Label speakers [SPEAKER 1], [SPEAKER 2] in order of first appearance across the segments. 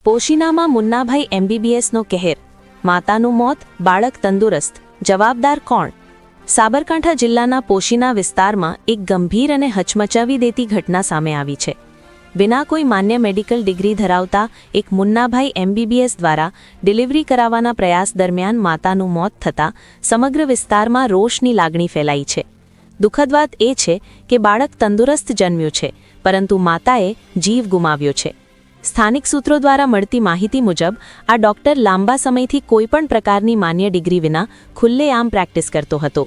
[SPEAKER 1] પોશીનામાં મુન્નાભાઈ એમબીબીએસનો કહેર, માતાનું મોત, બાળક તંદુરસ્ત, જવાબદાર કોણ? સાબરકાંઠા જિલ્લાના પોશીના વિસ્તારમાં એક ગંભીર અને હચમચાવી દેતી ઘટના સામે આવી છે. વિના કોઈ માન્ય મેડિકલ ડિગ્રી ધરાવતા એક મુન્નાભાઈ એમબીબીએસ દ્વારા ડિલિવરી કરાવવાના પ્રયાસ દરમિયાન માતાનું મોત થતાં સમગ્ર વિસ્તારમાં રોષની લાગણી ફેલાઈ છે. દુઃખદ વાત એ છે કે બાળક તંદુરસ્ત જન્મ્યું છે, પરંતુ માતાએ જીવ ગુમાવ્યો છે. સ્થાનિક સૂત્રો દ્વારા મળતી માહિતી મુજબ આ ડોક્ટર લાંબા સમયથી કોઈપણ પ્રકારની માન્ય ડિગ્રી વિના ખુલ્લેઆમ પ્રેક્ટિસ કરતો હતો.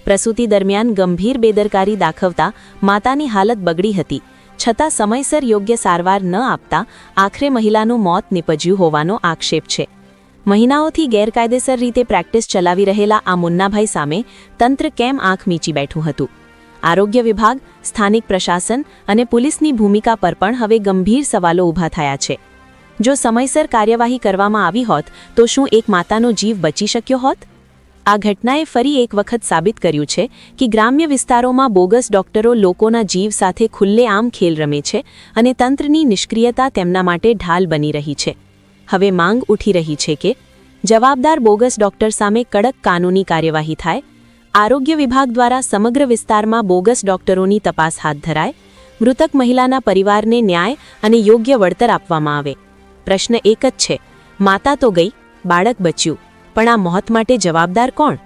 [SPEAKER 1] પ્રસૂતિ દરમિયાન ગંભીર બેદરકારી દાખવતા માતાની હાલત બગડી હતી, છતાં સમયસર યોગ્ય સારવાર ન આપતા આખરે મહિલાનું મોત નિપજ્યું હોવાનો આક્ષેપ છે. મહિનાઓથી ગેરકાયદેસર રીતે પ્રેક્ટિસ ચલાવી રહેલા આ મુન્નાભાઈ સામે તંત્ર કેમ આંખ મીચી બેઠું હતું? આરોગ્ય વિભાગ, સ્થાનિક પ્રશાસન અને પોલીસની ભૂમિકા પર પણ હવે ગંભીર સવાલો ઊભા થયા છે. જો સમયસર કાર્યવાહી કરવામાં આવી હોત તો શું એક માતાનો જીવ બચી શક્યો હોત? આ ઘટનાએ ફરી એક વખત સાબિત કર્યું છે કે ગ્રામ્ય વિસ્તારોમાં બોગસ ડોક્ટરો લોકોના જીવ સાથે ખુલ્લેઆમ ખેલ રમે છે અને તંત્રની નિષ્ક્રિયતા તેમના માટે ઢાલ બની રહી છે. હવે માંગ ઉઠી રહી છે કે જવાબદાર બોગસ ડોક્ટર સામે કડક કાનૂની કાર્યવાહી થાય, આરોગ્ય વિભાગ દ્વારા સમગ્ર વિસ્તારમાં બોગસ ડોક્ટરોની તપાસ હાથ ધરાય, મૃતક મહિલાના પરિવારને ન્યાય અને યોગ્ય વળતર આપવામાં આવે. પ્રશ્ન એક જ છે, માતા તો ગઈ, બાળક બચ્યું, પણ આ મોત માટે જવાબદાર કોણ?